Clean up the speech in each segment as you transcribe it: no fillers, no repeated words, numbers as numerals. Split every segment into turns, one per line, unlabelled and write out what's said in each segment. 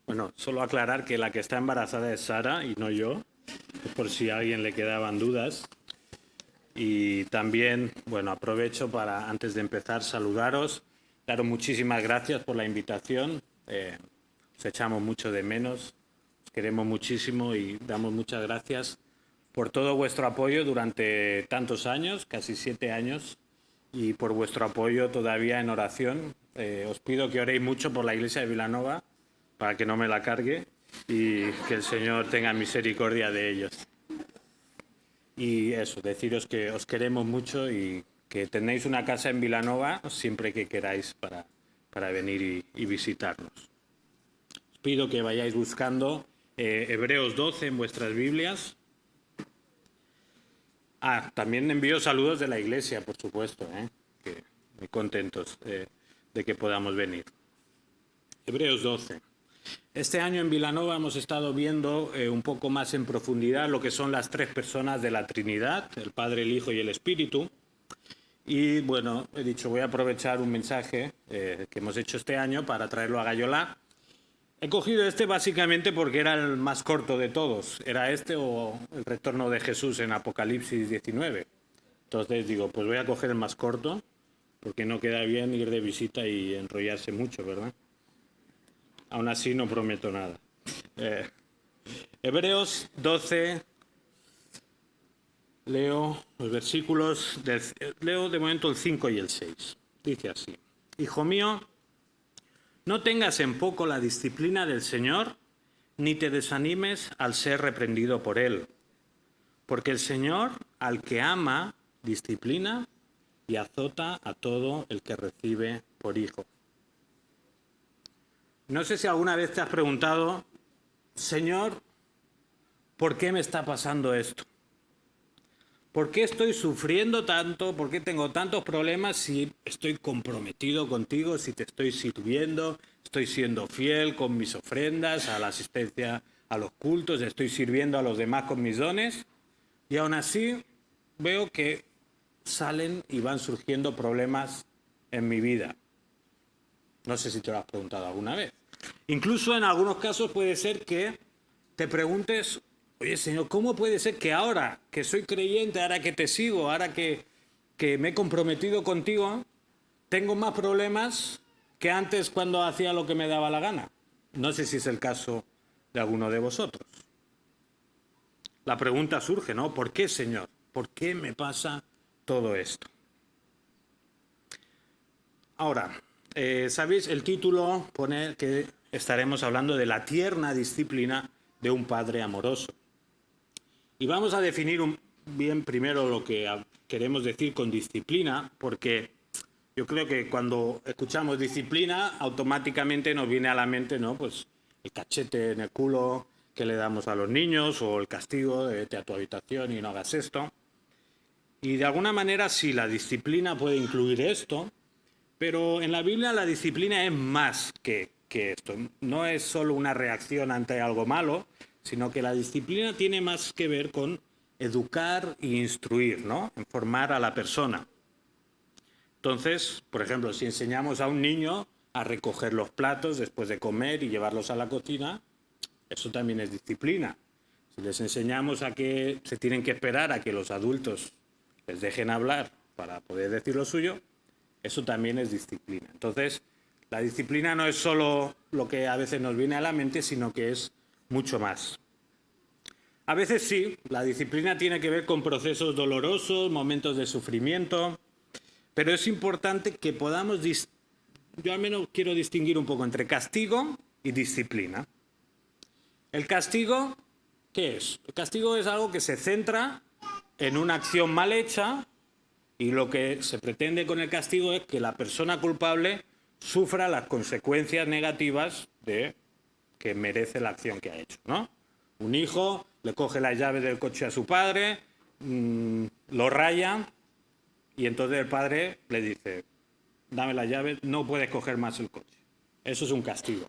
Bueno, solo aclarar que la que está embarazada es Sara y no yo, por si a alguien le quedaban dudas. Y también, bueno, aprovecho para, antes de empezar, saludaros. Daros muchísimas gracias por la invitación. Os echamos mucho de menos, os queremos muchísimo y damos muchas gracias por todo vuestro apoyo durante tantos años, casi 7 años, y por vuestro apoyo todavía en oración. Os pido que oréis mucho por la iglesia de Vilanova para que no me la cargue y que el Señor tenga misericordia de ellos. Y eso, deciros que os queremos mucho y que tenéis una casa en Vilanova siempre que queráis para venir y visitarnos. Os pido que vayáis buscando Hebreos 12 en vuestras Biblias. También envío saludos de la iglesia, por supuesto, que muy contentos de que podamos venir. Hebreos 12. Este año en Vilanova hemos estado viendo un poco más en profundidad lo que son las tres personas de la Trinidad, el Padre, el Hijo y el Espíritu. Y bueno, he dicho, voy a aprovechar un mensaje que hemos hecho este año para traerlo a Gayolá. He cogido este básicamente porque era el más corto de todos. Era este o el retorno de Jesús en Apocalipsis 19. Entonces digo, pues voy a coger el más corto porque no queda bien ir de visita y enrollarse mucho, ¿verdad? Aún así no prometo nada. Hebreos 12, leo los versículos, leo de momento el 5 y el 6. Dice así: Hijo mío, no tengas en poco la disciplina del Señor, ni te desanimes al ser reprendido por Él. Porque el Señor, al que ama, disciplina y azota a todo el que recibe por hijo. No sé si alguna vez te has preguntado, Señor, ¿por qué me está pasando esto? ¿Por qué estoy sufriendo tanto? ¿Por qué tengo tantos problemas si estoy comprometido contigo, si te estoy sirviendo, estoy siendo fiel con mis ofrendas, a la asistencia a los cultos, estoy sirviendo a los demás con mis dones? Y aún así veo que salen y van surgiendo problemas en mi vida. No sé si te lo has preguntado alguna vez. Incluso en algunos casos puede ser que te preguntes, oye Señor, ¿cómo puede ser que ahora que soy creyente, ahora que te sigo, ahora que me he comprometido contigo, tengo más problemas que antes cuando hacía lo que me daba la gana? No sé si es el caso de alguno de vosotros. La pregunta surge, ¿no? ¿Por qué, Señor? ¿Por qué me pasa todo esto? Ahora, ¿sabéis? El título pone que estaremos hablando de la tierna disciplina de un padre amoroso. Y vamos a definir bien primero lo que queremos decir con disciplina, porque yo creo que cuando escuchamos disciplina, automáticamente nos viene a la mente, ¿no? Pues el cachete en el culo que le damos a los niños o el castigo de vete a tu habitación y no hagas esto. Y de alguna manera sí, la disciplina puede incluir esto, pero en la Biblia la disciplina es más que esto. No es solo una reacción ante algo malo, sino que la disciplina tiene más que ver con educar e instruir, ¿no? En formar a la persona. Entonces, por ejemplo, si enseñamos a un niño a recoger los platos después de comer y llevarlos a la cocina, eso también es disciplina. Si les enseñamos a que se tienen que esperar a que los adultos les dejen hablar para poder decir lo suyo, eso también es disciplina. Entonces, la disciplina no es solo lo que a veces nos viene a la mente, sino que es mucho más. A veces sí, la disciplina tiene que ver con procesos dolorosos, momentos de sufrimiento, pero es importante que podamos, yo al menos quiero distinguir un poco entre castigo y disciplina. El castigo, ¿qué es? El castigo es algo que se centra en una acción mal hecha y lo que se pretende con el castigo es que la persona culpable sufra las consecuencias negativas de que merece la acción que ha hecho, ¿no? Un hijo le coge las llaves del coche a su padre, lo raya y entonces el padre le dice, dame las llaves, no puedes coger más el coche. Eso es un castigo.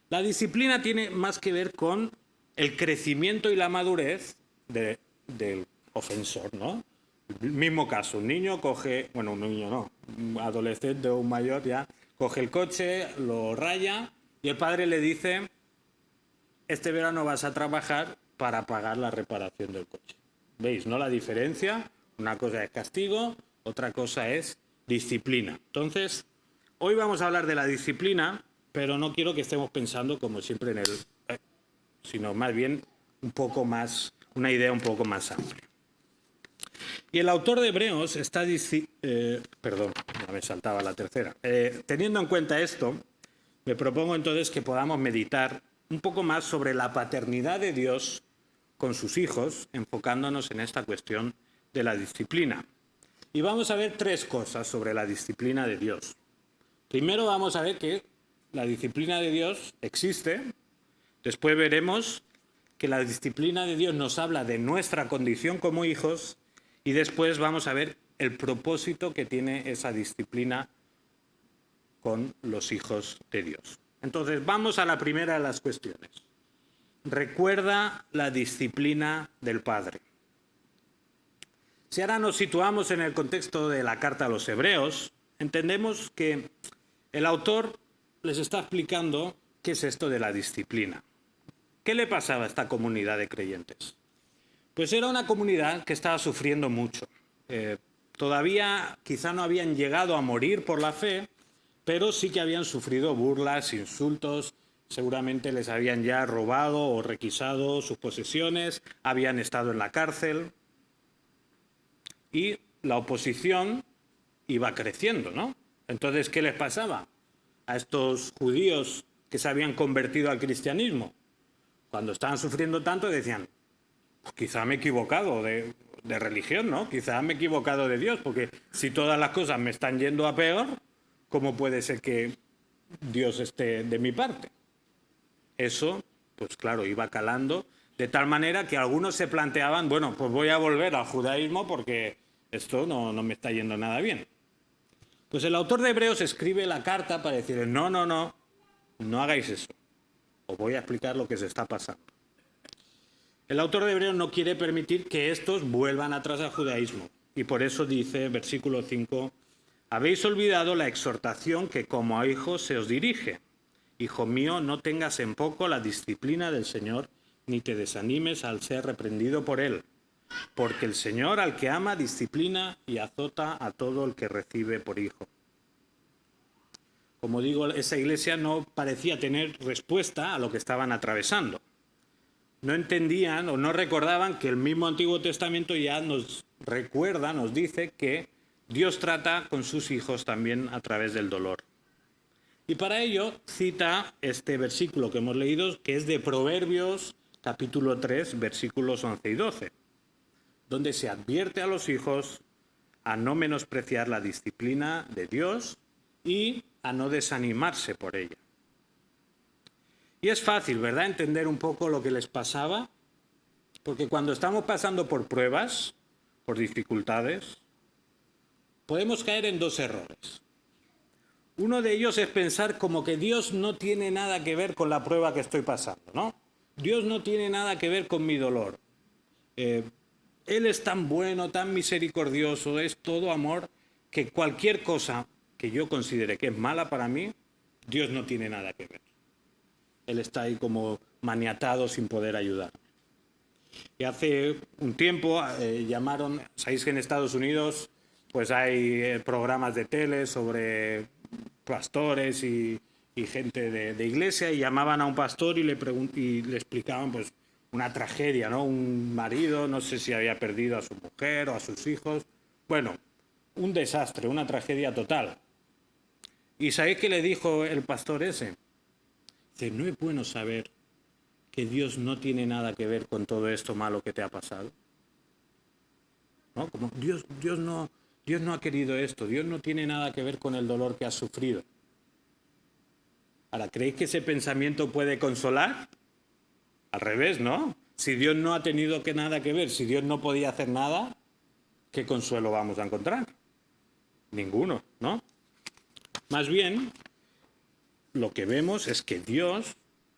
La disciplina tiene más que ver con el crecimiento y la madurez del ofensor, ¿no? El mismo caso, un niño coge, bueno, un niño no, un adolescente o un mayor ya, coge el coche, lo raya y el padre le dice, este verano vas a trabajar para pagar la reparación del coche. ¿Veis, no la diferencia? Una cosa es castigo, otra cosa es disciplina. Entonces, hoy vamos a hablar de la disciplina, pero no quiero que estemos pensando como siempre en sino más bien un poco más, una idea un poco más amplia. Y el autor de Hebreos está perdón, ya me saltaba la tercera. Teniendo en cuenta esto, me propongo entonces que podamos meditar un poco más sobre la paternidad de Dios con sus hijos, enfocándonos en esta cuestión de la disciplina. Y vamos a ver tres cosas sobre la disciplina de Dios. Primero vamos a ver que la disciplina de Dios existe. Después veremos que la disciplina de Dios nos habla de nuestra condición como hijos. Y después vamos a ver el propósito que tiene esa disciplina con los hijos de Dios. Entonces, vamos a la primera de las cuestiones. Recuerda la disciplina del Padre. Si ahora nos situamos en el contexto de la carta a los Hebreos, entendemos que el autor les está explicando qué es esto de la disciplina. ¿Qué le pasaba a esta comunidad de creyentes? Pues era una comunidad que estaba sufriendo mucho. Todavía quizá no habían llegado a morir por la fe, pero sí que habían sufrido burlas, insultos, seguramente les habían ya robado o requisado sus posesiones, habían estado en la cárcel y la oposición iba creciendo, ¿no? Entonces, ¿qué les pasaba a estos judíos que se habían convertido al cristianismo? Cuando estaban sufriendo tanto decían, pues quizá me he equivocado de religión, ¿no? Quizá me he equivocado de Dios, porque si todas las cosas me están yendo a peor, ¿cómo puede ser que Dios esté de mi parte? Eso, pues claro, iba calando, de tal manera que algunos se planteaban, bueno, pues voy a volver al judaísmo porque esto no me está yendo nada bien. Pues el autor de Hebreos escribe la carta para decir, no hagáis eso. Os voy a explicar lo que se está pasando. El autor de Hebreos no quiere permitir que estos vuelvan atrás al judaísmo. Y por eso dice, versículo 5, habéis olvidado la exhortación que como a hijos se os dirige. Hijo mío, no tengas en poco la disciplina del Señor, ni te desanimes al ser reprendido por Él. Porque el Señor al que ama disciplina y azota a todo el que recibe por hijo. Como digo, esa iglesia no parecía tener respuesta a lo que estaban atravesando. No entendían o no recordaban que el mismo Antiguo Testamento ya nos recuerda, nos dice que Dios trata con sus hijos también a través del dolor. Y para ello cita este versículo que hemos leído, que es de Proverbios capítulo 3, versículos 11 y 12, donde se advierte a los hijos a no menospreciar la disciplina de Dios y a no desanimarse por ella. Y es fácil, ¿verdad?, entender un poco lo que les pasaba, porque cuando estamos pasando por pruebas, por dificultades, podemos caer en dos errores. Uno de ellos es pensar como que Dios no tiene nada que ver con la prueba que estoy pasando, ¿no? Dios no tiene nada que ver con mi dolor. Él es tan bueno, tan misericordioso, es todo amor, que cualquier cosa que yo considere que es mala para mí, Dios no tiene nada que ver. Él está ahí como maniatado sin poder ayudarme. Y hace un tiempo llamaron, sabéis que en Estados Unidos pues hay programas de tele sobre pastores y gente de iglesia, y llamaban a un pastor y le explicaban pues una tragedia, ¿no? Un marido, no sé si había perdido a su mujer o a sus hijos. Bueno, un desastre, una tragedia total. ¿Y sabéis qué le dijo el pastor ese? Dice, no es bueno saber que Dios no tiene nada que ver con todo esto malo que te ha pasado. ¿No? Como Dios no ha querido esto, Dios no tiene nada que ver con el dolor que has sufrido. Ahora, ¿creéis que ese pensamiento puede consolar? Al revés, ¿no? Si Dios no ha tenido nada que ver, si Dios no podía hacer nada, ¿qué consuelo vamos a encontrar? Ninguno, ¿no? Más bien, lo que vemos es que Dios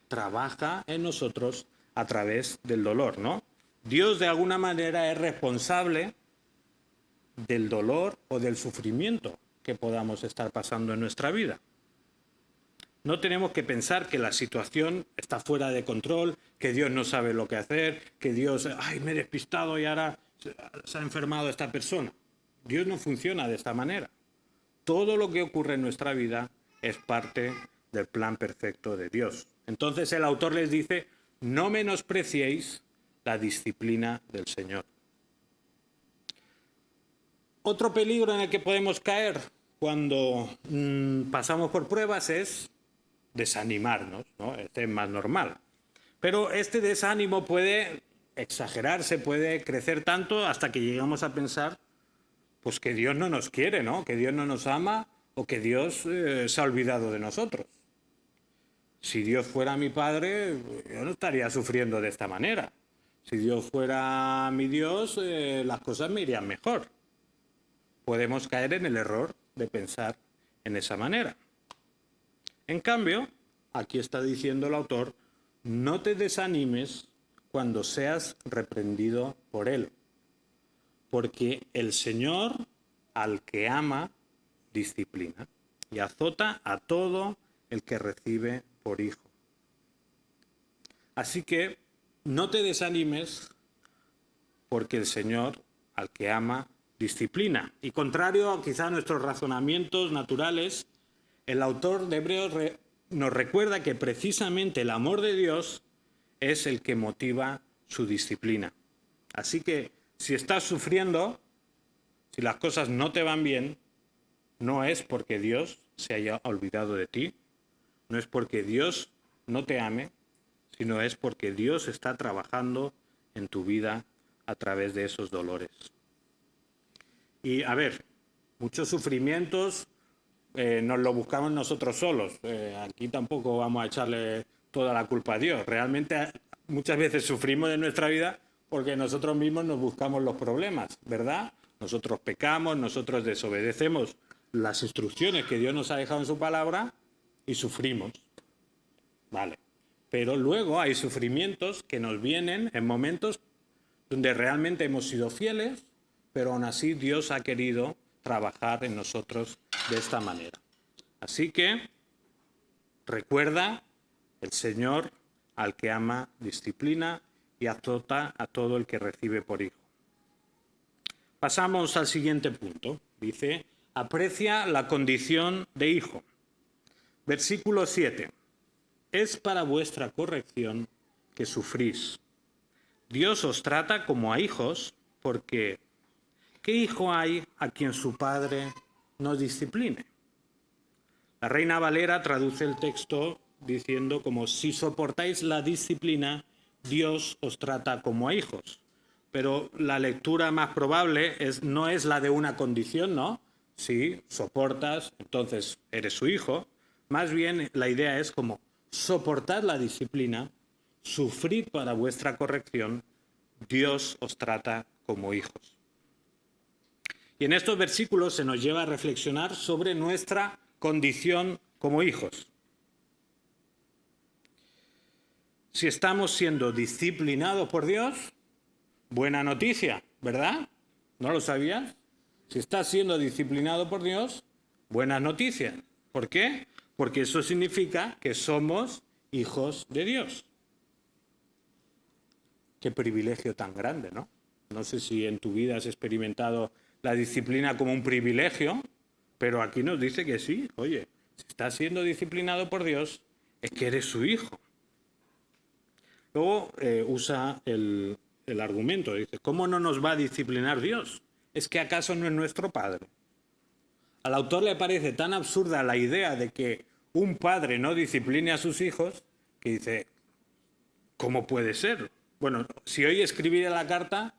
trabaja en nosotros a través del dolor, ¿no? Dios de alguna manera es responsable del dolor o del sufrimiento que podamos estar pasando en nuestra vida. no tenemos que pensar que la situación está fuera de control, que Dios no sabe lo que hacer, que Dios, ay, me he despistado y ahora se ha enfermado esta persona. Dios no funciona de esta manera. Todo lo que ocurre en nuestra vida es parte del plan perfecto de Dios. Entonces el autor les dice, no menospreciéis la disciplina del Señor. Otro peligro en el que podemos caer cuando pasamos por pruebas es desanimarnos, ¿no? Este es más normal. Pero este desánimo puede exagerarse, puede crecer tanto hasta que llegamos a pensar pues que Dios no nos quiere, ¿no? Que Dios no nos ama o que Dios se ha olvidado de nosotros. Si Dios fuera mi padre, yo no estaría sufriendo de esta manera. Si Dios fuera mi Dios, las cosas me irían mejor. Podemos caer en el error de pensar en esa manera. En cambio, aquí está diciendo el autor, no te desanimes cuando seas reprendido por Él, porque el Señor al que ama disciplina y azota a todo el que recibe por hijo. Así que no te desanimes porque el Señor al que ama disciplina. Y contrario a quizá nuestros razonamientos naturales, el autor de Hebreos nos recuerda que precisamente el amor de Dios es el que motiva su disciplina. Así que si estás sufriendo, si las cosas no te van bien, no es porque Dios se haya olvidado de ti, no es porque Dios no te ame, sino es porque Dios está trabajando en tu vida a través de esos dolores. Y a ver, muchos sufrimientos nos lo buscamos nosotros solos. Aquí tampoco vamos a echarle toda la culpa a Dios. Realmente muchas veces sufrimos en nuestra vida porque nosotros mismos nos buscamos los problemas, ¿verdad? Nosotros pecamos, nosotros desobedecemos las instrucciones que Dios nos ha dejado en su palabra y sufrimos. Vale. Pero luego hay sufrimientos que nos vienen en momentos donde realmente hemos sido fieles, pero aún así Dios ha querido trabajar en nosotros de esta manera. Así que recuerda, el Señor al que ama disciplina y azota a todo el que recibe por hijo. Pasamos al siguiente punto. Dice, aprecia la condición de hijo. Versículo 7. Es para vuestra corrección que sufrís. Dios os trata como a hijos, porque ¿qué hijo hay a quien su padre no discipline? La Reina Valera traduce el texto diciendo como si soportáis la disciplina, Dios os trata como a hijos. Pero la lectura más probable no es la de una condición, ¿no? Si soportas, entonces eres su hijo. Más bien la idea es como soportad la disciplina, sufrid para vuestra corrección, Dios os trata como hijos. Y en estos versículos se nos lleva a reflexionar sobre nuestra condición como hijos. Si estamos siendo disciplinados por Dios, buena noticia, ¿verdad? ¿No lo sabías? Si estás siendo disciplinado por Dios, buenas noticias. ¿Por qué? Porque eso significa que somos hijos de Dios. Qué privilegio tan grande, ¿no? No sé si en tu vida has experimentado la disciplina como un privilegio, pero aquí nos dice que sí. Oye, si estás siendo disciplinado por Dios, es que eres su hijo. Luego usa el argumento, dice, ¿cómo no nos va a disciplinar Dios? ¿Es que acaso no es nuestro padre? Al autor le parece tan absurda la idea de que un padre no discipline a sus hijos, que dice, ¿cómo puede ser? Bueno, si hoy escribiera la carta,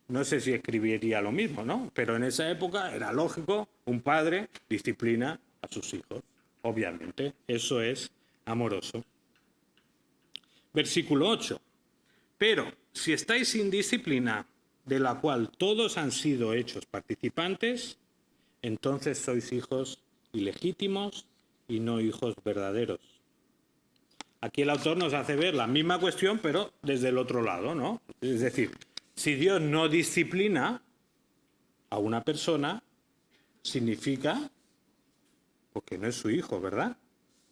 no sé si escribiría lo mismo, ¿no? Pero en esa época era lógico, un padre disciplina a sus hijos. Obviamente, eso es amoroso. Versículo 8. Pero si estáis sin disciplina, de la cual todos han sido hechos participantes, entonces sois hijos ilegítimos y no hijos verdaderos. Aquí el autor nos hace ver la misma cuestión, pero desde el otro lado, ¿no? Es decir, si Dios no disciplina a una persona, significa porque no es su hijo, ¿verdad?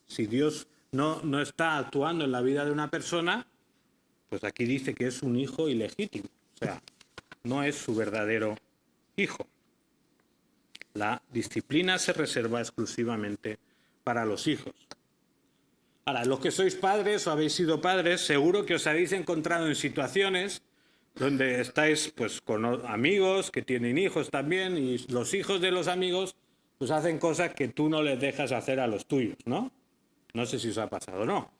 Si Dios no está actuando en la vida de una persona, pues aquí dice que es un hijo ilegítimo. O sea, no es su verdadero hijo. La disciplina se reserva exclusivamente para los hijos. Ahora, los que sois padres o habéis sido padres, seguro que os habéis encontrado en situaciones donde estáis pues con amigos que tienen hijos también, y los hijos de los amigos pues hacen cosas que tú no les dejas hacer a los tuyos, ¿no? No sé si os ha pasado o no.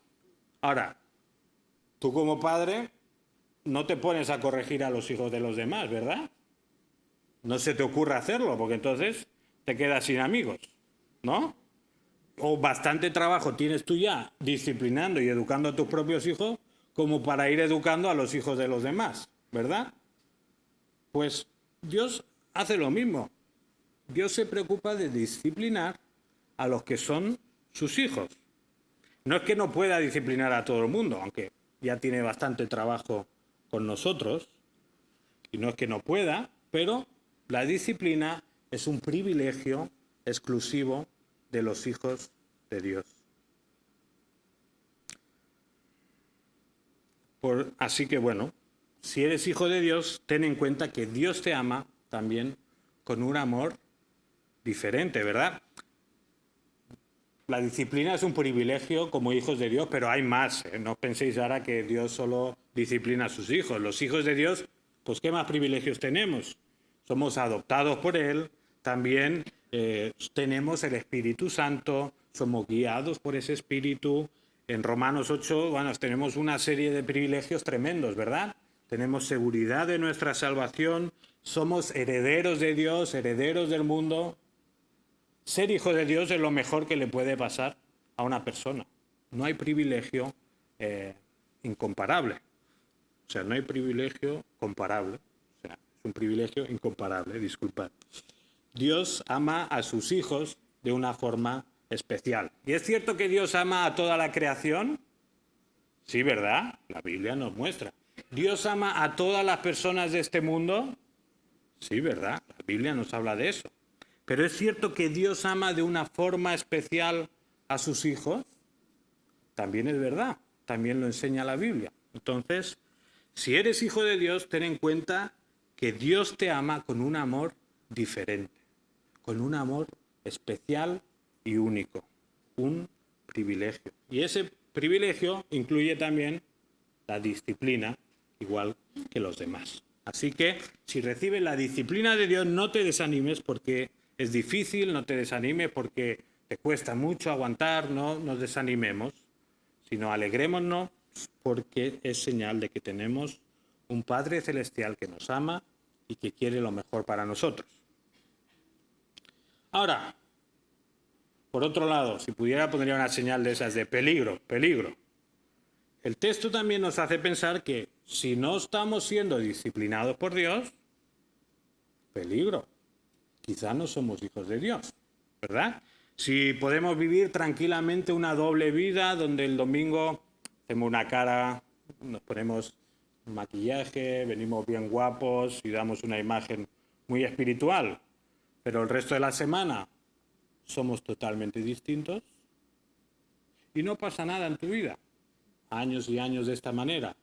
Ahora, tú como padre no te pones a corregir a los hijos de los demás, ¿verdad? No se te ocurre hacerlo, porque entonces te quedas sin amigos, ¿no? O bastante trabajo tienes tú ya disciplinando y educando a tus propios hijos como para ir educando a los hijos de los demás, ¿verdad? Pues Dios hace lo mismo. Dios se preocupa de disciplinar a los que son sus hijos. No es que no pueda disciplinar a todo el mundo, aunque ya tiene bastante trabajo con nosotros, y no es que no pueda, pero la disciplina es un privilegio exclusivo de los hijos de Dios. Así que bueno, si eres hijo de Dios, ten en cuenta que Dios te ama también con un amor diferente, ¿verdad? La disciplina es un privilegio como hijos de Dios, pero hay más, ¿eh? No penséis ahora que Dios solo disciplina a sus hijos. Los hijos de Dios, pues ¿qué más privilegios tenemos? Somos adoptados por Él, también tenemos el Espíritu Santo, somos guiados por ese Espíritu. En Romanos 8, bueno, tenemos una serie de privilegios tremendos, ¿verdad? Tenemos seguridad de nuestra salvación, somos herederos de Dios, herederos del mundo. Ser hijo de Dios es lo mejor que le puede pasar a una persona. No hay privilegio incomparable. O sea, no hay privilegio comparable. O sea, es un privilegio incomparable, disculpad. Dios ama a sus hijos de una forma especial. ¿Y es cierto que Dios ama a toda la creación? Sí, ¿verdad? La Biblia nos muestra. ¿Dios ama a todas las personas de este mundo? Sí, ¿verdad? La Biblia nos habla de eso. Pero ¿es cierto que Dios ama de una forma especial a sus hijos? También es verdad, también lo enseña la Biblia. Entonces, si eres hijo de Dios, ten en cuenta que Dios te ama con un amor diferente, con un amor especial y único, un privilegio. Y ese privilegio incluye también la disciplina, igual que los demás. Así que, si recibes la disciplina de Dios, no te desanimes porque es difícil, no te desanimes porque te cuesta mucho aguantar, no nos desanimemos, sino alegrémonos porque es señal de que tenemos un Padre Celestial que nos ama y que quiere lo mejor para nosotros. Ahora, por otro lado, si pudiera pondría una señal de esas de peligro, peligro. El texto también nos hace pensar que si no estamos siendo disciplinados por Dios, peligro. Quizá no somos hijos de Dios, ¿verdad? Si podemos vivir tranquilamente una doble vida donde el domingo hacemos una cara, nos ponemos maquillaje, venimos bien guapos y damos una imagen muy espiritual, pero el resto de la semana somos totalmente distintos y no pasa nada en tu vida, años y años de esta manera,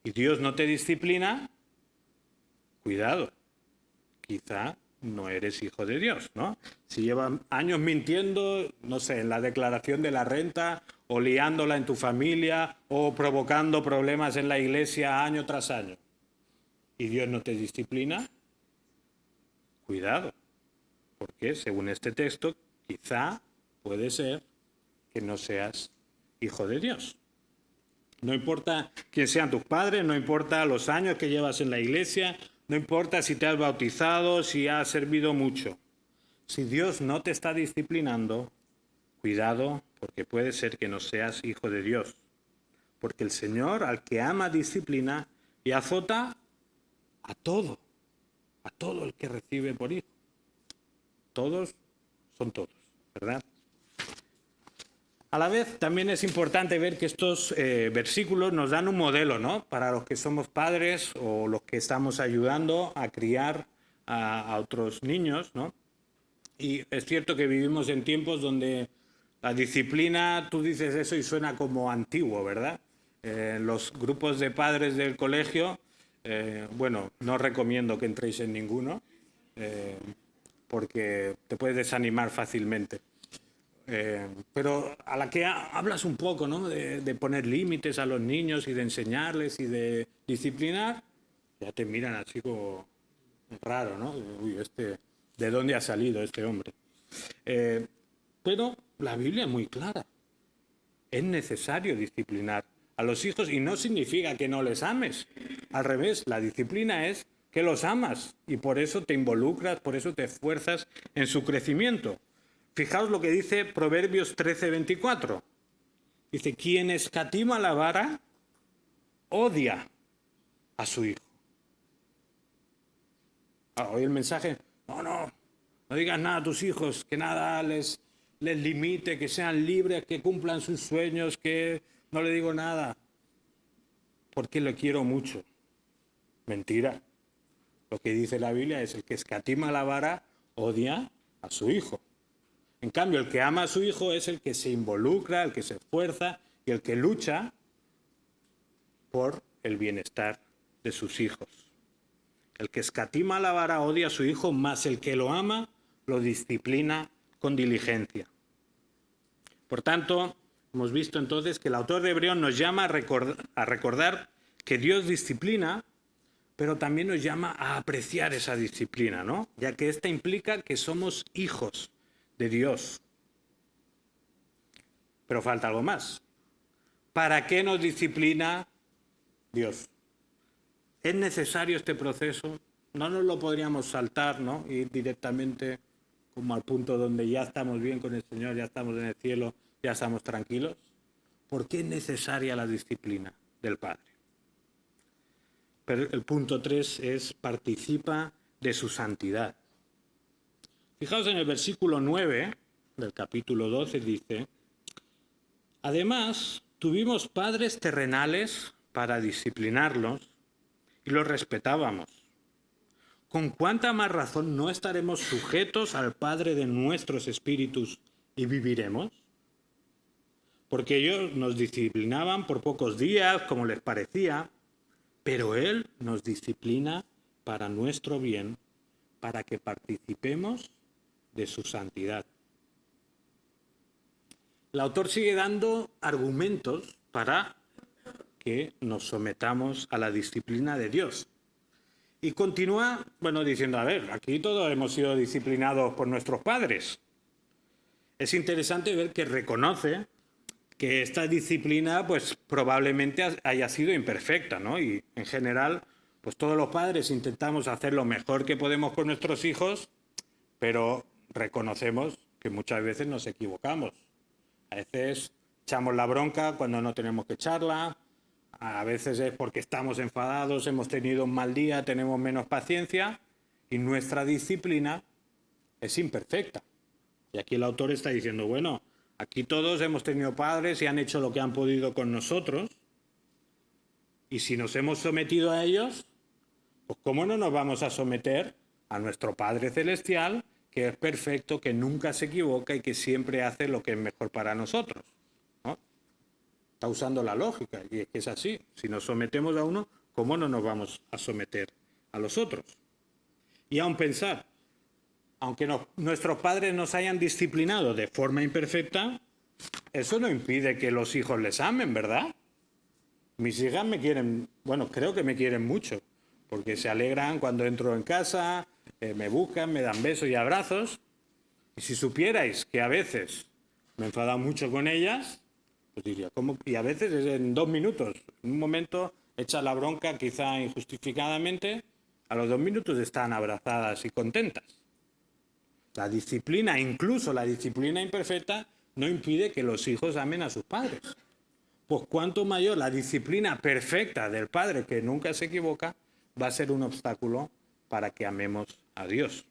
y Dios no te disciplina, cuidado, quizá no eres hijo de Dios, ¿no? Si llevan años mintiendo, no sé, en la declaración de la renta, o liándola en tu familia, o provocando problemas en la iglesia año tras año, y Dios no te disciplina, cuidado, porque según este texto, quizá puede ser que no seas hijo de Dios. No importa quién sean tus padres, no importa los años que llevas en la iglesia, no importa si te has bautizado, si has servido mucho. Si Dios no te está disciplinando, cuidado, porque puede ser que no seas hijo de Dios. Porque el Señor, al que ama, disciplina y azota a todo el que recibe por hijo. Todos son todos, ¿verdad? A la vez, también es importante ver que estos versículos nos dan un modelo, ¿no? Para los que somos padres o los que estamos ayudando a criar a otros niños, ¿no? Y es cierto que vivimos en tiempos donde La disciplina, tú dices eso y suena como antiguo, ¿verdad? Los grupos de padres del colegio, bueno, no recomiendo que entréis en ninguno, eh, porque te puedes desanimar fácilmente. Pero a la que hablas un poco, ¿no? De poner límites a los niños y de enseñarles y de disciplinar, ya te miran así como raro, ¿no? Uy, ¿de dónde ha salido este hombre? Pero la Biblia es muy clara. Es necesario disciplinar a los hijos y no significa que no les ames. Al revés, la disciplina es que los amas y por eso te involucras, por eso te esfuerzas en su crecimiento. Fijaos lo que dice Proverbios 13:24. Dice, quien escatima la vara, odia a su hijo. Hoy el mensaje, no digas nada a tus hijos, que nada les limite, que sean libres, que cumplan sus sueños, que no le digo nada, porque lo quiero mucho. Mentira. Lo que dice la Biblia es el que escatima la vara, odia a su hijo. En cambio, el que ama a su hijo es el que se involucra, el que se esfuerza y el que lucha por el bienestar de sus hijos. El que escatima la vara odia a su hijo, más el que lo ama lo disciplina con diligencia. Por tanto, hemos visto entonces que el autor de Hebreos nos llama a recordar que Dios disciplina, pero también nos llama a apreciar esa disciplina, ¿no? Ya que esta implica que somos hijos de Dios. Pero falta algo más. ¿Para qué nos disciplina Dios? ¿Es necesario este proceso? No nos lo podríamos saltar, ¿no? Ir directamente como al punto donde ya estamos bien con el Señor, ya estamos en el cielo, ya estamos tranquilos. ¿Por qué es necesaria la disciplina del Padre? Pero el punto 3 es participa de su santidad. Fijaos en el versículo 9 del capítulo 12, dice, además, tuvimos padres terrenales para disciplinarlos y los respetábamos. ¿Con cuánta más razón no estaremos sujetos al Padre de nuestros espíritus y viviremos? Porque ellos nos disciplinaban por pocos días, como les parecía, pero Él nos disciplina para nuestro bien, para que participemos de su santidad. El autor sigue dando argumentos para que nos sometamos a la disciplina de Dios. Y continúa, diciendo, a ver, aquí todos hemos sido disciplinados por nuestros padres. Es interesante ver que reconoce que esta disciplina, pues probablemente haya sido imperfecta, ¿no? Y en general, pues todos los padres intentamos hacer lo mejor que podemos con nuestros hijos, pero reconocemos que muchas veces nos equivocamos. A veces echamos la bronca cuando no tenemos que echarla. A veces es porque estamos enfadados, hemos tenido un mal día, tenemos menos paciencia y nuestra disciplina es imperfecta. Y aquí el autor está diciendo, bueno, aquí todos hemos tenido padres y han hecho lo que han podido con nosotros. Y si nos hemos sometido a ellos, pues ¿cómo no nos vamos a someter a nuestro Padre Celestial, que es perfecto, que nunca se equivoca y que siempre hace lo que es mejor para nosotros? Está usando la lógica, y es que es así. Si nos sometemos a uno, ¿cómo no nos vamos a someter a los otros? Y aún pensar, aunque nuestros padres nos hayan disciplinado de forma imperfecta, eso no impide que los hijos les amen, ¿verdad? Mis hijas me quieren, creo que me quieren mucho, porque se alegran cuando entro en casa, me buscan, me dan besos y abrazos. Y si supierais que a veces me he enfadado mucho con ellas, pues diría, ¿cómo? Y a veces es en 2 minutos. En un momento echa la bronca, quizá injustificadamente, a los 2 minutos están abrazadas y contentas. La disciplina, incluso la disciplina imperfecta, no impide que los hijos amen a sus padres. Pues cuanto mayor la disciplina perfecta del Padre, que nunca se equivoca, va a ser un obstáculo para que amemos a Dios.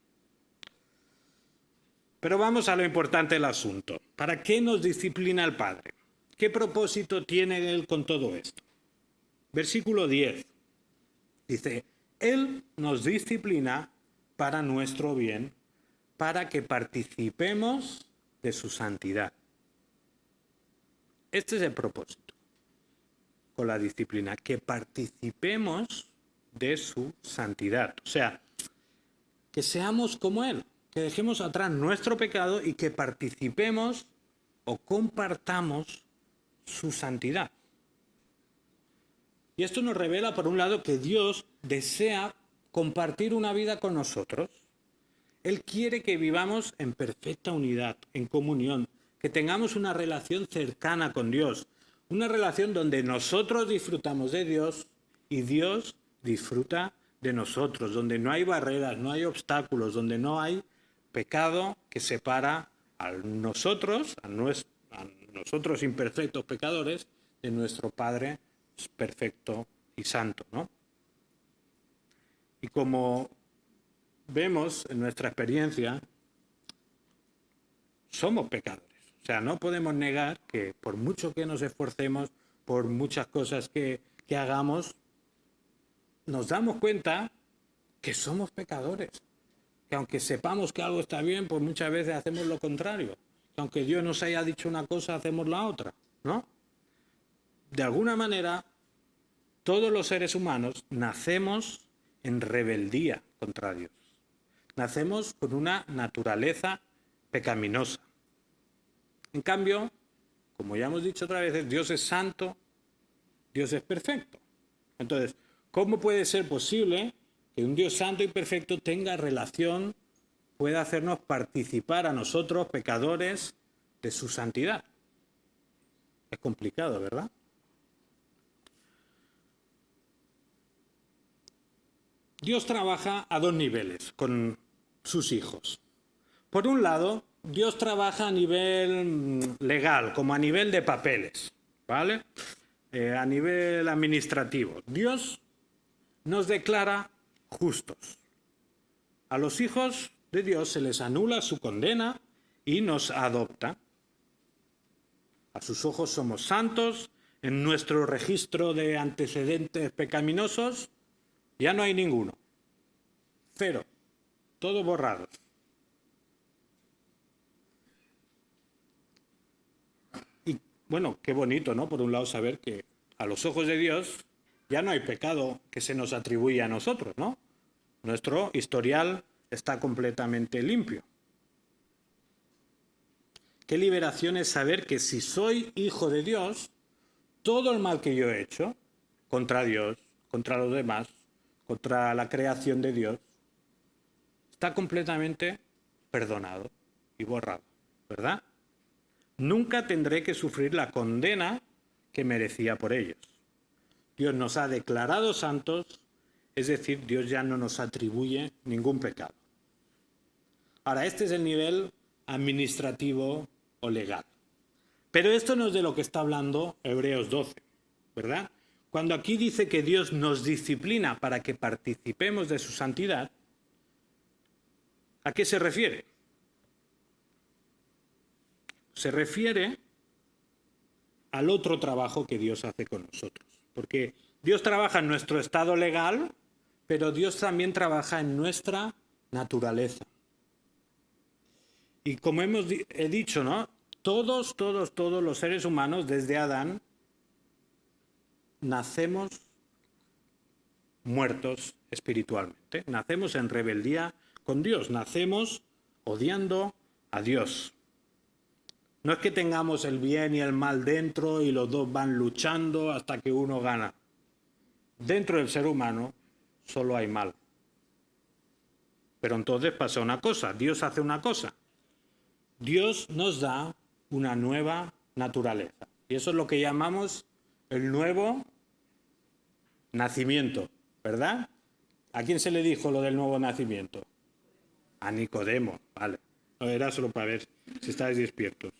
Pero vamos a lo importante del asunto. ¿Para qué nos disciplina el Padre? ¿Qué propósito tiene Él con todo esto? Versículo 10. Dice, Él nos disciplina para nuestro bien, para que participemos de su santidad. Este es el propósito con la disciplina, que participemos de su santidad. O sea, que seamos como Él, que dejemos atrás nuestro pecado y que participemos o compartamos su santidad. Y esto nos revela, por un lado, que Dios desea compartir una vida con nosotros. Él quiere que vivamos en perfecta unidad, en comunión, que tengamos una relación cercana con Dios, una relación donde nosotros disfrutamos de Dios y Dios disfruta de nosotros, donde no hay barreras, no hay obstáculos, donde no hay pecado que separa a nosotros imperfectos pecadores, de nuestro Padre perfecto y santo, ¿no? Y como vemos en nuestra experiencia, somos pecadores. O sea, no podemos negar que por mucho que nos esforcemos, por muchas cosas que hagamos, nos damos cuenta que somos pecadores. Que aunque sepamos que algo está bien, pues muchas veces hacemos lo contrario. Que aunque Dios nos haya dicho una cosa, hacemos la otra, ¿no? De alguna manera, todos los seres humanos nacemos en rebeldía contra Dios. Nacemos con una naturaleza pecaminosa. En cambio, como ya hemos dicho otras veces, Dios es santo, Dios es perfecto. Entonces, ¿cómo puede ser posible que un Dios santo y perfecto tenga relación, pueda hacernos participar a nosotros, pecadores, de su santidad? Es complicado, ¿verdad? Dios trabaja a dos niveles con sus hijos. Por un lado, Dios trabaja a nivel legal, como a nivel de papeles, ¿vale? A nivel administrativo. Dios nos declara justos. A los hijos de Dios se les anula su condena y nos adopta. A sus ojos somos santos. En nuestro registro de antecedentes pecaminosos ya no hay ninguno. Cero. Todos borrados. Y bueno, qué bonito, ¿no? Por un lado saber que a los ojos de Dios ya no hay pecado que se nos atribuye a nosotros, ¿no? Nuestro historial está completamente limpio. Qué liberación es saber que si soy hijo de Dios, todo el mal que yo he hecho contra Dios, contra los demás, contra la creación de Dios, está completamente perdonado y borrado, ¿verdad? Nunca tendré que sufrir la condena que merecía por ellos. Dios nos ha declarado santos, es decir, Dios ya no nos atribuye ningún pecado. Ahora, este es el nivel administrativo o legal. Pero esto no es de lo que está hablando Hebreos 12, ¿verdad? Cuando aquí dice que Dios nos disciplina para que participemos de su santidad, ¿a qué se refiere? Se refiere al otro trabajo que Dios hace con nosotros. Porque Dios trabaja en nuestro estado legal, pero Dios también trabaja en nuestra naturaleza. Y como he dicho, ¿no? Todos los seres humanos, desde Adán, nacemos muertos espiritualmente. Nacemos en rebeldía con Dios. Nacemos odiando a Dios. No es que tengamos el bien y el mal dentro y los dos van luchando hasta que uno gana. Dentro del ser humano solo hay mal. Pero entonces pasa una cosa, Dios hace una cosa. Dios nos da una nueva naturaleza. Y eso es lo que llamamos el nuevo nacimiento, ¿verdad? ¿A quién se le dijo lo del nuevo nacimiento? A Nicodemo, vale. No, era solo para ver si estáis despiertos.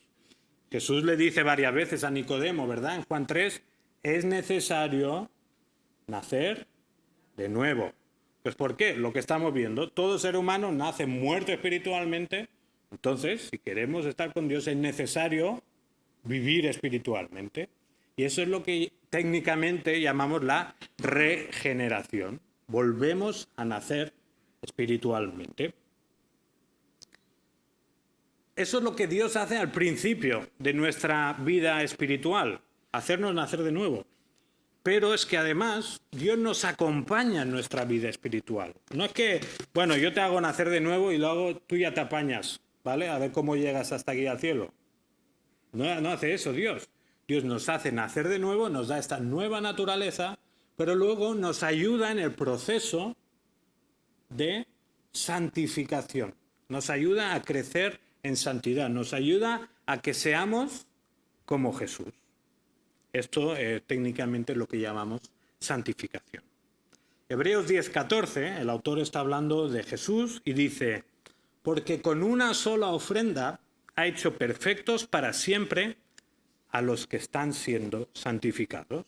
Jesús le dice varias veces a Nicodemo, ¿verdad? En Juan 3, es necesario nacer de nuevo. Pues ¿por qué? Lo que estamos viendo, todo ser humano nace muerto espiritualmente. Entonces, si queremos estar con Dios, es necesario vivir espiritualmente. Y eso es lo que técnicamente llamamos la regeneración. Volvemos a nacer espiritualmente. eso es lo que Dios hace al principio de nuestra vida espiritual, hacernos nacer de nuevo. Pero es que además Dios nos acompaña en nuestra vida espiritual. No es que, bueno, yo te hago nacer de nuevo y luego tú ya te apañas, ¿vale? A ver cómo llegas hasta aquí al cielo. No hace eso Dios. Dios nos hace nacer de nuevo, nos da esta nueva naturaleza, pero luego nos ayuda en el proceso de santificación. Nos ayuda a crecer en santidad, nos ayuda a que seamos como Jesús. Esto técnicamente es lo que llamamos santificación. Hebreos 10:14, el autor está hablando de Jesús y dice, porque con una sola ofrenda ha hecho perfectos para siempre a los que están siendo santificados.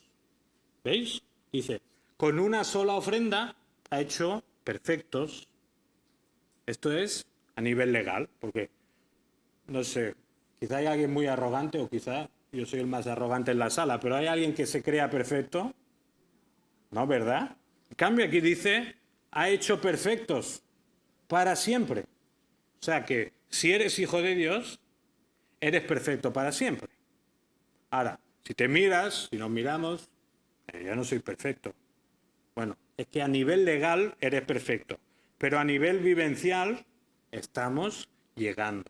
¿Veis? Dice, con una sola ofrenda ha hecho perfectos. Esto es a nivel legal, porque, no sé, quizá hay alguien muy arrogante o quizá yo soy el más arrogante en la sala, pero ¿hay alguien que se crea perfecto? No, ¿verdad? En cambio aquí dice, ha hecho perfectos para siempre. O sea que si eres hijo de Dios, eres perfecto para siempre. Ahora, si te miras, si nos miramos, yo no soy perfecto. Bueno, es que a nivel legal eres perfecto, pero a nivel vivencial estamos llegando,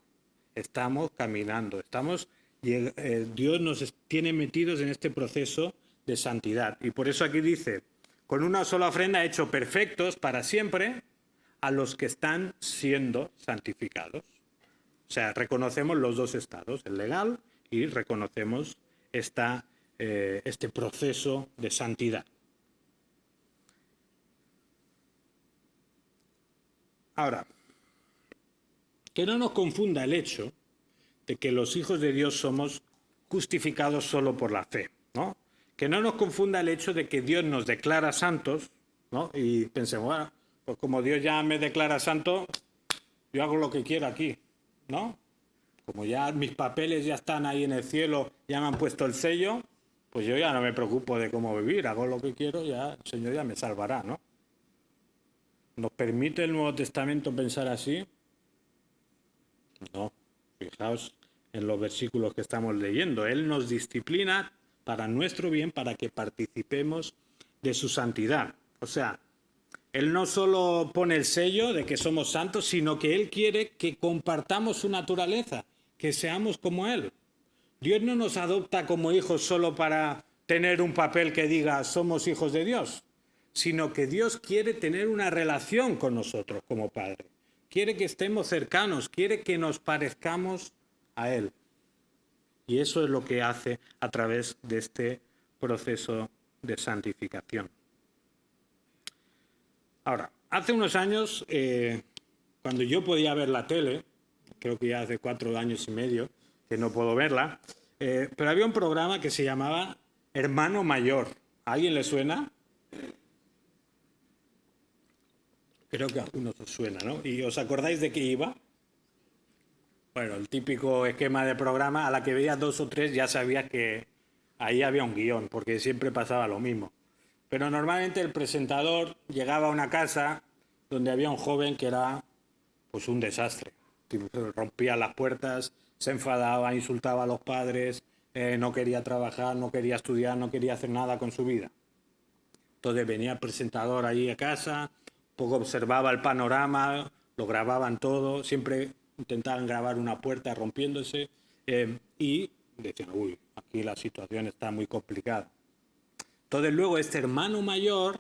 estamos caminando, Dios nos tiene metidos en este proceso de santidad. Y por eso aquí dice, con una sola ofrenda ha hecho perfectos para siempre a los que están siendo santificados. O sea, reconocemos los dos estados, el legal y reconocemos este proceso de santidad. Ahora, que no nos confunda el hecho de que los hijos de Dios somos justificados solo por la fe, ¿no? Que no nos confunda el hecho de que Dios nos declara santos, ¿no? Y pensemos, bueno, pues como Dios ya me declara santo, yo hago lo que quiero aquí, ¿no? Como ya mis papeles ya están ahí en el cielo, ya me han puesto el sello, pues yo ya no me preocupo de cómo vivir, hago lo que quiero, ya el Señor ya me salvará, ¿no? ¿Nos permite el Nuevo Testamento pensar así? No. Fijaos en los versículos que estamos leyendo. Él nos disciplina para nuestro bien, para que participemos de su santidad. O sea, Él no solo pone el sello de que somos santos, sino que Él quiere que compartamos su naturaleza, que seamos como Él. Dios no nos adopta como hijos solo para tener un papel que diga somos hijos de Dios, sino que Dios quiere tener una relación con nosotros como Padre. Quiere que estemos cercanos, quiere que nos parezcamos a Él. Y eso es lo que hace a través de este proceso de santificación. Ahora, hace unos años, cuando yo podía ver la tele, creo que ya hace 4 años y medio que no puedo verla, pero había un programa que se llamaba Hermano Mayor. ¿A alguien le suena? Creo que a algunos os suena, ¿no? ¿Y os acordáis de qué iba? Bueno, el típico esquema de programa, a la que veías 2 o 3 ya sabías que ahí había un guión, porque siempre pasaba lo mismo. Pero normalmente el presentador llegaba a una casa donde había un joven que era pues un desastre. Rompía las puertas, se enfadaba, insultaba a los padres, no quería trabajar, no quería estudiar, no quería hacer nada con su vida. Entonces venía el presentador allí a casa, poco observaba el panorama, lo grababan todo, siempre intentaban grabar una puerta rompiéndose y decían, uy, aquí la situación está muy complicada. Entonces luego este hermano mayor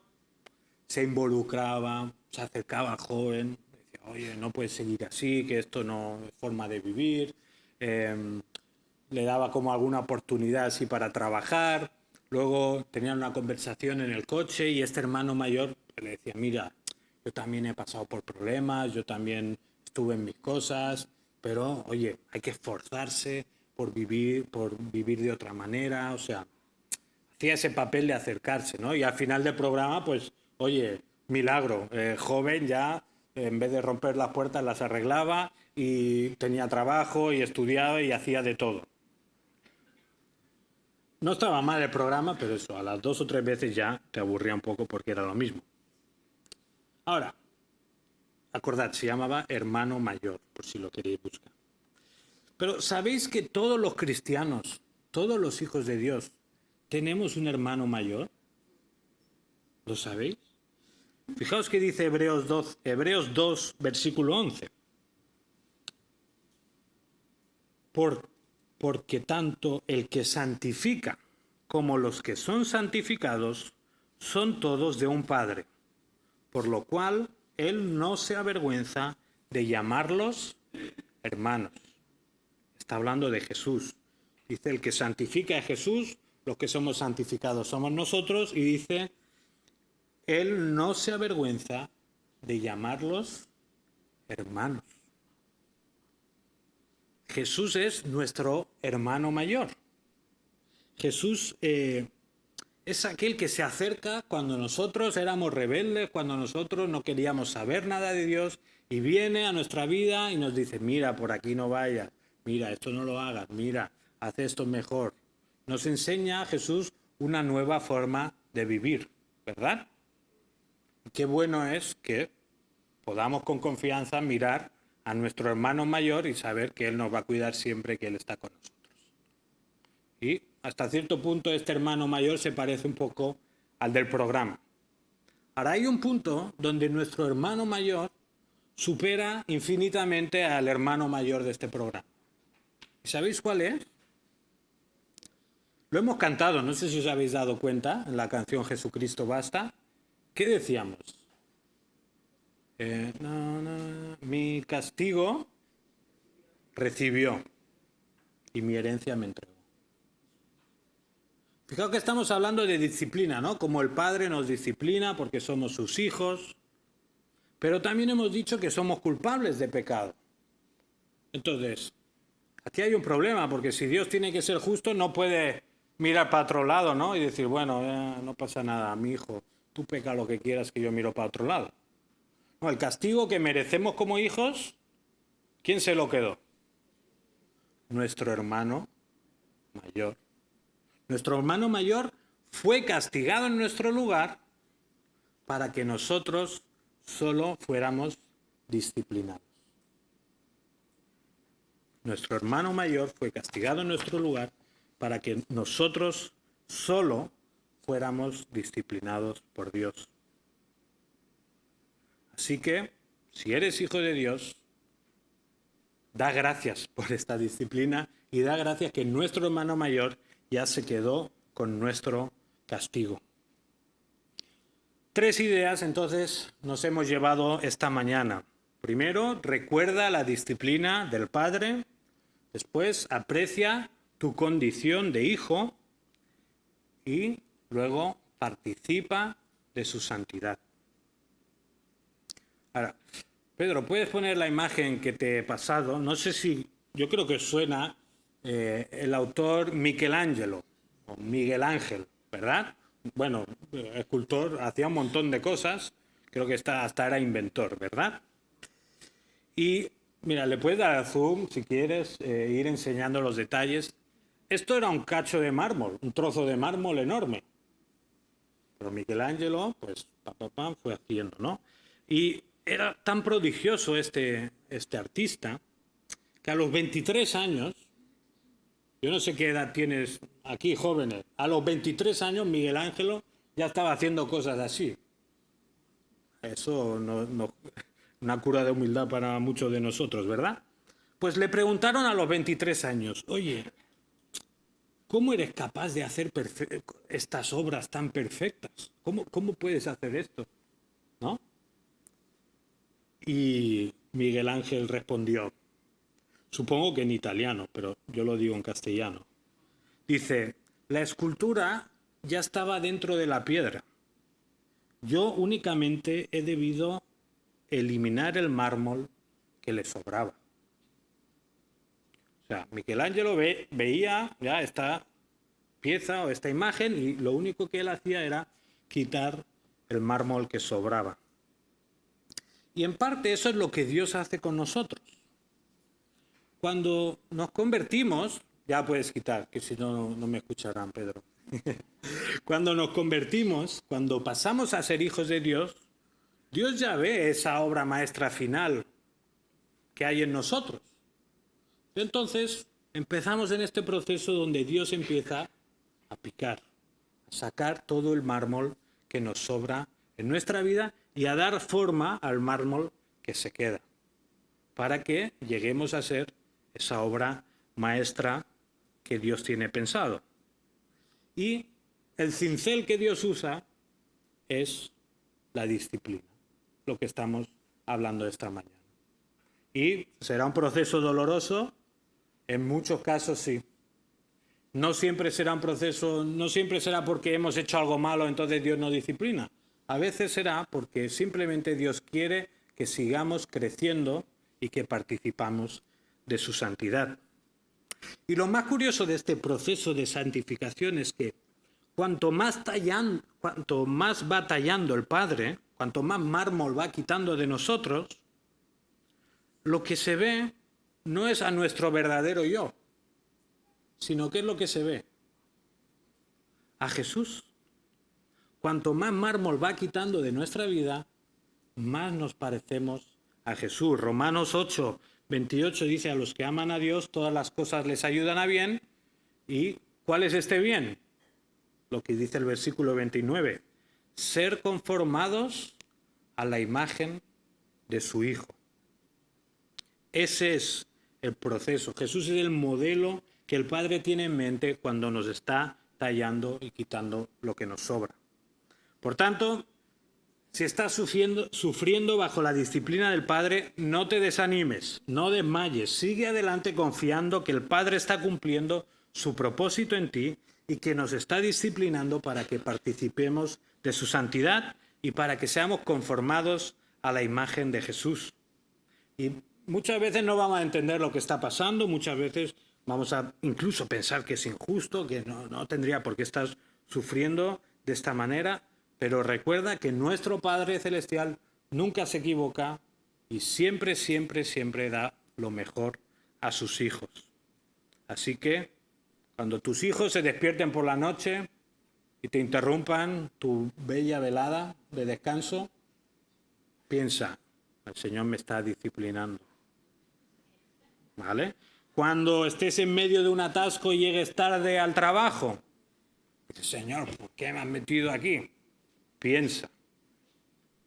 se involucraba, se acercaba al joven, decía, oye, no puedes seguir así, que esto no es forma de vivir, le daba como alguna oportunidad así para trabajar. Luego tenían una conversación en el coche y este hermano mayor le decía, mira, yo también he pasado por problemas, yo también estuve en mis cosas, pero oye, hay que esforzarse por vivir de otra manera, o sea, hacía ese papel de acercarse, ¿no? Y al final del programa, pues, oye, milagro, joven ya, en vez de romper las puertas, las arreglaba y tenía trabajo y estudiaba y hacía de todo. No estaba mal el programa, pero eso, a las 2 o 3 veces ya te aburría un poco porque era lo mismo. Ahora, acordad, se llamaba Hermano Mayor, por si lo queréis buscar. Pero ¿sabéis que todos los cristianos, todos los hijos de Dios, tenemos un hermano mayor? ¿Lo sabéis? Fijaos que dice Hebreos 2, versículo 11. Porque tanto el que santifica como los que son santificados son todos de un Padre, por lo cual Él no se avergüenza de llamarlos hermanos. Está hablando de Jesús. Dice, el que santifica a Jesús, los que somos santificados somos nosotros, y dice, Él no se avergüenza de llamarlos hermanos. Jesús es nuestro hermano mayor. Jesús es aquel que se acerca cuando nosotros éramos rebeldes, cuando nosotros no queríamos saber nada de Dios, y viene a nuestra vida y nos dice, mira, por aquí no vayas, mira, esto no lo hagas, mira, haz esto mejor. Nos enseña a Jesús una nueva forma de vivir, ¿verdad? Qué bueno es que podamos con confianza mirar a nuestro hermano mayor y saber que Él nos va a cuidar siempre que Él está con nosotros. Y hasta cierto punto este hermano mayor se parece un poco al del programa. Ahora hay un punto donde nuestro hermano mayor supera infinitamente al hermano mayor de este programa. ¿Y sabéis cuál es? Lo hemos cantado, no sé si os habéis dado cuenta, en la canción Jesucristo basta. ¿Qué decíamos? Mi castigo recibió y mi herencia me entregó. Fijaos que estamos hablando de disciplina, ¿no? Como el Padre nos disciplina porque somos sus hijos, pero también hemos dicho que somos culpables de pecado. Entonces, aquí hay un problema, porque si Dios tiene que ser justo, no puede mirar para otro lado, ¿no? Y decir, bueno, no pasa nada, mi hijo, tú peca lo que quieras que yo miro para otro lado. No, el castigo que merecemos como hijos, ¿quién se lo quedó? Nuestro hermano mayor. Nuestro hermano mayor fue castigado en nuestro lugar para que nosotros solo fuéramos disciplinados. Nuestro hermano mayor fue castigado en nuestro lugar para que nosotros solo fuéramos disciplinados por Dios. Así que, si eres hijo de Dios, da gracias por esta disciplina y da gracias que nuestro hermano mayor ya se quedó con nuestro castigo. 3 ideas entonces nos hemos llevado esta mañana. Primero, recuerda la disciplina del Padre. Después, aprecia tu condición de hijo. Y luego, participa de su santidad. Ahora, Pedro, ¿puedes poner la imagen que te he pasado? No sé si, yo creo que suena el autor Michelangelo, o Miguel Ángel, ¿verdad? Bueno, escultor, hacía un montón de cosas, creo que hasta era inventor, ¿verdad? Y mira, le puedes dar al zoom si quieres, ir enseñando los detalles. Esto era un cacho de mármol, un trozo de mármol enorme. Pero Michelangelo, pues, fue haciendo, ¿no? Y era tan prodigioso este artista que a los 23 años, yo no sé qué edad tienes aquí, jóvenes, a los 23 años Miguel Ángel ya estaba haciendo cosas así. Eso no, una cura de humildad para muchos de nosotros, ¿verdad? Pues le preguntaron a los 23 años, oye, ¿cómo eres capaz de hacer estas obras tan perfectas? ¿Cómo puedes hacer esto? ¿No? Y Miguel Ángel respondió, supongo que en italiano, pero yo lo digo en castellano. Dice, la escultura ya estaba dentro de la piedra. Yo únicamente he debido eliminar el mármol que le sobraba. O sea, Michelangelo veía ya esta pieza o esta imagen y lo único que él hacía era quitar el mármol que sobraba. Y en parte eso es lo que Dios hace con nosotros. Cuando nos convertimos, ya puedes quitar, que si no, no me escucharán, Pedro. Cuando nos convertimos, cuando pasamos a ser hijos de Dios, Dios ya ve esa obra maestra final que hay en nosotros. Entonces, empezamos en este proceso donde Dios empieza a picar, a sacar todo el mármol que nos sobra en nuestra vida y a dar forma al mármol que se queda, para que lleguemos a ser esa obra maestra que Dios tiene pensado. Y el cincel que Dios usa es la disciplina, lo que estamos hablando esta mañana. Y será un proceso doloroso, en muchos casos sí. No siempre será un proceso, no siempre será porque hemos hecho algo malo, entonces Dios nos disciplina. A veces será porque simplemente Dios quiere que sigamos creciendo y que participamos de su santidad. Y lo más curioso de este proceso de santificación es que cuanto más va tallando el Padre, cuanto más mármol va quitando de nosotros, lo que se ve no es a nuestro verdadero yo, sino que es lo que se ve a Jesús. Cuanto más mármol va quitando de nuestra vida, más nos parecemos a Jesús. Romanos 8, 28 dice: a los que aman a Dios todas las cosas les ayudan a bien. ¿Y cuál es este bien? Lo que dice el versículo 29, ser conformados a la imagen de su Hijo. Ese es el proceso. Jesús es el modelo que el Padre tiene en mente cuando nos está tallando y quitando lo que nos sobra. Por tanto, si estás sufriendo bajo la disciplina del Padre, no te desanimes, no desmayes, sigue adelante confiando que el Padre está cumpliendo su propósito en ti y que nos está disciplinando para que participemos de su santidad y para que seamos conformados a la imagen de Jesús. Y muchas veces no vamos a entender lo que está pasando, muchas veces vamos a incluso pensar que es injusto, que no tendría por qué estar sufriendo de esta manera, pero recuerda que nuestro Padre Celestial nunca se equivoca y siempre, siempre, siempre da lo mejor a sus hijos. Así que cuando tus hijos se despierten por la noche y te interrumpan tu bella velada de descanso, piensa: el Señor me está disciplinando. ¿Vale? Cuando estés en medio de un atasco y llegues tarde al trabajo, dices: Señor, ¿por qué me has metido aquí? Piensa: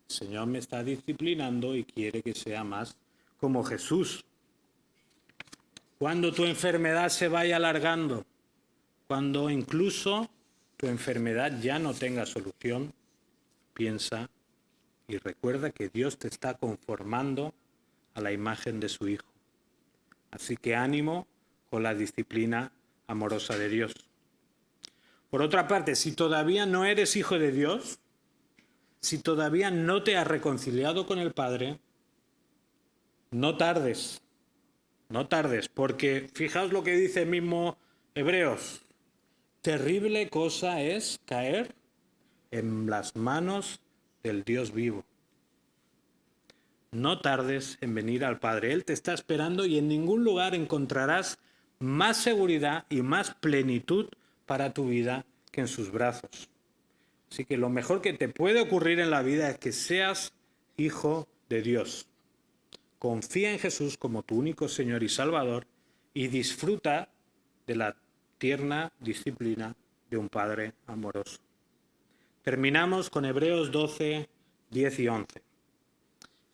el Señor me está disciplinando y quiere que sea más como Jesús. Cuando tu enfermedad se vaya alargando, cuando incluso tu enfermedad ya no tenga solución, piensa y recuerda que Dios te está conformando a la imagen de su Hijo. Así que ánimo con la disciplina amorosa de Dios. Por otra parte, si todavía no eres hijo de Dios, si todavía no te has reconciliado con el Padre, no tardes, porque fijaos lo que dice mismo Hebreos: terrible cosa es caer en las manos del Dios vivo. No tardes en venir al Padre. Él te está esperando y en ningún lugar encontrarás más seguridad y más plenitud para tu vida que en sus brazos. Así que lo mejor que te puede ocurrir en la vida es que seas hijo de Dios. Confía en Jesús como tu único Señor y Salvador y disfruta de la tierna disciplina de un Padre amoroso. Terminamos con Hebreos 12, 10 y 11.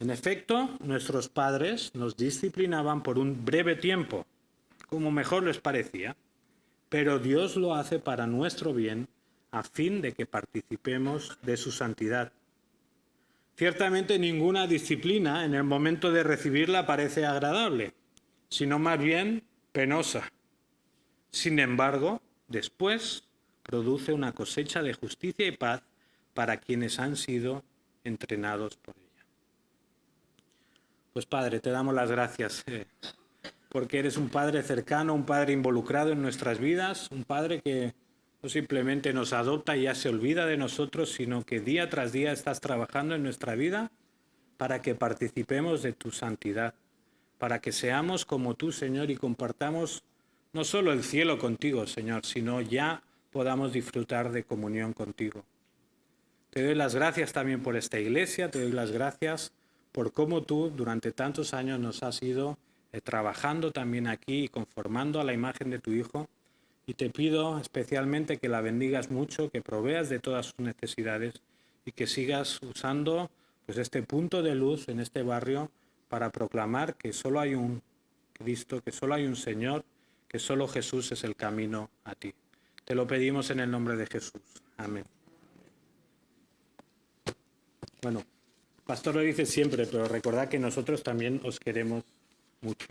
En efecto, nuestros padres nos disciplinaban por un breve tiempo, como mejor les parecía, pero Dios lo hace para nuestro bien, a fin de que participemos de su santidad. Ciertamente ninguna disciplina en el momento de recibirla parece agradable, sino más bien penosa. Sin embargo, después produce una cosecha de justicia y paz para quienes han sido entrenados por ella. Pues Padre, te damos las gracias porque eres un Padre cercano, un Padre involucrado en nuestras vidas, un Padre que no simplemente nos adopta y ya se olvida de nosotros, sino que día tras día estás trabajando en nuestra vida para que participemos de tu santidad, para que seamos como tú, Señor, y compartamos no solo el cielo contigo, Señor, sino ya podamos disfrutar de comunión contigo. Te doy las gracias también por esta iglesia, te doy las gracias por cómo tú durante tantos años nos has ido trabajando también aquí y conformando a la imagen de tu Hijo. Y te pido especialmente que la bendigas mucho, que proveas de todas sus necesidades y que sigas usando pues este punto de luz en este barrio para proclamar que solo hay un Cristo, que solo hay un Señor, que solo Jesús es el camino a ti. Te lo pedimos en el nombre de Jesús. Amén. Bueno, pastor lo dice siempre, pero recordad que nosotros también os queremos mucho.